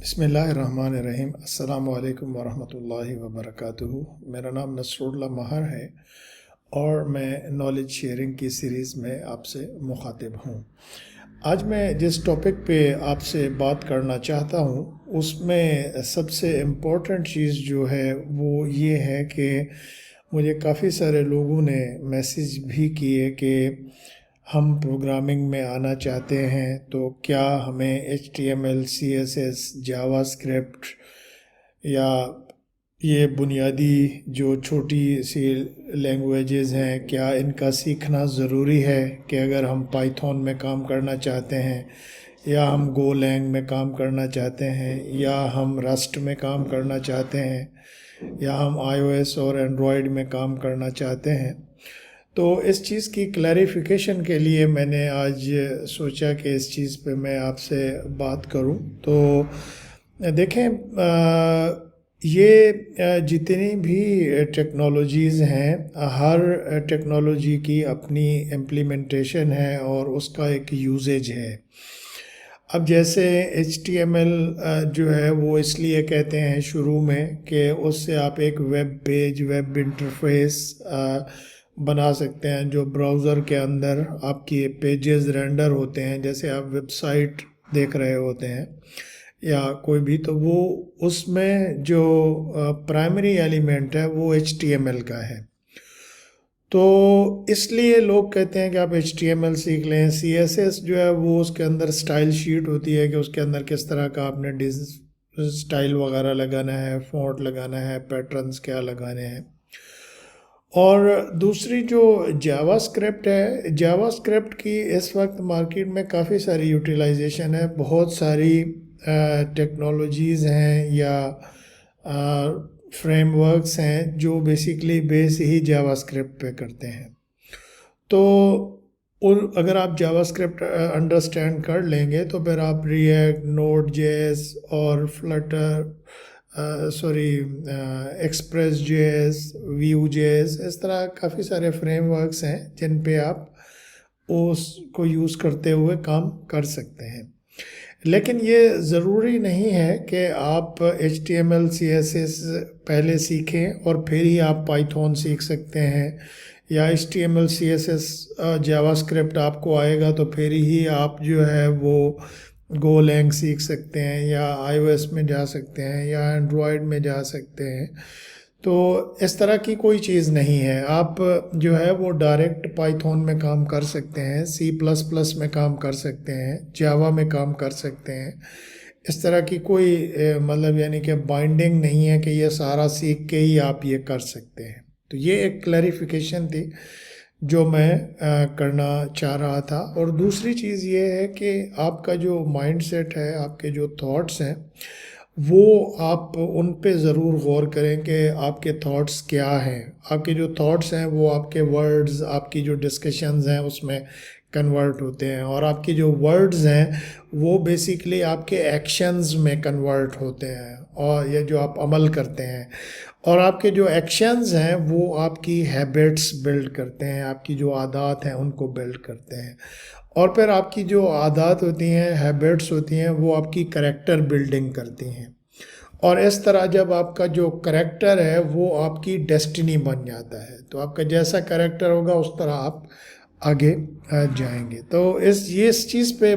बिस्मिल्लाहिर्रहमानिर्रहीम। अस्सलामु अलैकुम वरहमतुल्लाहि वबरकातुहू। मेरा नाम नसरुल्लाह महर है और मैं नॉलेज शेयरिंग की सीरीज़ में आपसे मुखातिब हूँ। आज मैं जिस टॉपिक पे आपसे बात करना चाहता हूँ उसमें सबसे इम्पोर्टेंट चीज़ जो है वो ये है कि मुझे काफ़ी सारे लोगों ने मैसेज भी किए कि हम प्रोग्रामिंग में आना चाहते हैं, तो क्या हमें HTML CSS जावास्क्रिप्ट या ये बुनियादी जो छोटी सी लैंग्वेजेस हैं, क्या इनका सीखना ज़रूरी है कि अगर हम पाइथन में काम करना चाहते हैं या हम गोलैंग में काम करना चाहते हैं या हम रस्ट में काम करना चाहते हैं या हम iOS और एंड्रॉयड में काम करना चाहते हैं। तो इस चीज़ की क्लैरिफिकेशन के लिए मैंने आज सोचा कि इस चीज़ पे मैं आपसे बात करूं। तो देखें, ये जितनी भी टेक्नोलॉजीज़ हैं, हर टेक्नोलॉजी की अपनी इम्प्लीमेंटेशन है और उसका एक यूजेज है। अब जैसे HTML जो है वो इसलिए कहते हैं शुरू में कि उससे आप एक वेब पेज, वेब इंटरफेस बना सकते हैं जो ब्राउज़र के अंदर आपकी पेजेस रेंडर होते हैं। जैसे आप वेबसाइट देख रहे होते हैं या कोई भी, तो वो उसमें जो प्राइमरी एलिमेंट है वो HTML का है। तो इसलिए लोग कहते हैं कि आप HTML सीख लें। CSS जो है वो उसके अंदर स्टाइल शीट होती है कि उसके अंदर किस तरह का आपने स्टाइल वगैरह लगाना है, फॉन्ट लगाना है, पैटर्न्स क्या लगाने हैं। और दूसरी जो जावास्क्रिप्ट है, जावास्क्रिप्ट की इस वक्त मार्केट में काफ़ी सारी यूटिलाइजेशन है। बहुत सारी टेक्नोलॉजीज़ हैं या फ्रेमवर्क्स हैं जो बेसिकली बेस ही जावास्क्रिप्ट पे करते हैं। तो अगर आप जावास्क्रिप्ट अंडरस्टैंड कर लेंगे तो फिर आप रिएक्ट, नोड जेएस और Flutter express JS, Vue JS, इस तरह काफ़ी सारे फ्रेमवर्क्स हैं जिन पे आप उसको यूज़ करते हुए काम कर सकते हैं। लेकिन ये ज़रूरी नहीं है कि आप HTML CSS पहले सीखें और फिर ही आप पाइथन सीख सकते हैं, या HTML CSS जावास्क्रिप्ट आपको आएगा तो फिर ही आप जो है वो गोलैंग सीख सकते हैं या iOS में जा सकते हैं या एंड्रॉयड में जा सकते हैं। तो इस तरह की कोई चीज़ नहीं है। आप जो है वो डायरेक्ट पाइथन में काम कर सकते हैं, C++ में काम कर सकते हैं, जावा में काम कर सकते हैं। इस तरह की कोई मतलब यानी कि बाइंडिंग नहीं है कि ये सारा सीख के ही आप ये कर सकते हैं। तो ये एक क्लैरिफिकेशन थी जो मैं करना चाह रहा था। और दूसरी चीज़ ये है कि आपका जो माइंडसेट है, आपके जो थॉट्स हैं, वो आप उन पे ज़रूर गौर करें कि आपके थॉट्स क्या हैं। आपके जो थॉट्स हैं वो आपके वर्ड्स, आपकी जो डिस्कशंस हैं उसमें कन्वर्ट होते हैं, और आपके जो वर्ड्स हैं वो बेसिकली आपके एक्शंस में कन्वर्ट होते हैं, और ये जो आप अमल करते हैं, और आपके जो एक्शंस हैं वो आपकी हैबिट्स बिल्ड करते हैं, आपकी जो आदत हैं उनको बिल्ड करते हैं, और फिर आपकी जो आदत होती हैं, हैबिट्स होती हैं, वो आपकी करेक्टर बिल्डिंग करती हैं। और इस तरह जब आपका जो करेक्टर है वो आपकी डेस्टिनी बन जाता है, तो आपका जैसा करेक्टर होगा उस तरह आप आगे जाएंगे। तो इस चीज़ पे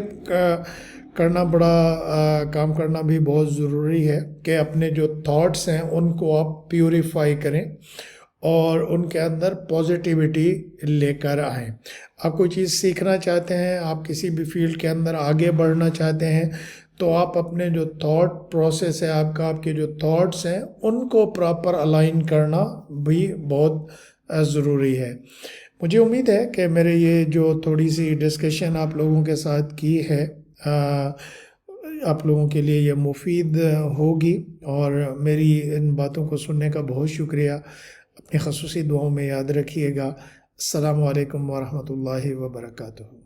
करना बड़ा काम करना भी बहुत ज़रूरी है कि अपने जो थॉट्स हैं उनको आप प्यूरिफाई करें और उनके अंदर पॉजिटिविटी लेकर आएँ। आप कोई चीज़ सीखना चाहते हैं, आप किसी भी फील्ड के अंदर आगे बढ़ना चाहते हैं, तो आप अपने जो थॉट प्रोसेस है आपका, आपके जो थॉट्स हैं उनको प्रॉपर अलाइन करना भी बहुत ज़रूरी है। मुझे उम्मीद है कि मेरे ये जो थोड़ी सी डिस्कशन आप लोगों के साथ की है आप लोगों के लिए ये मुफीद होगी, और मेरी इन बातों को सुनने का बहुत शुक्रिया। अपनी ख़ुसूसी दुआओं में याद रखिएगा। अस्सलामु अलैकुम वरहमतुल्लाहि वबरकातुहू।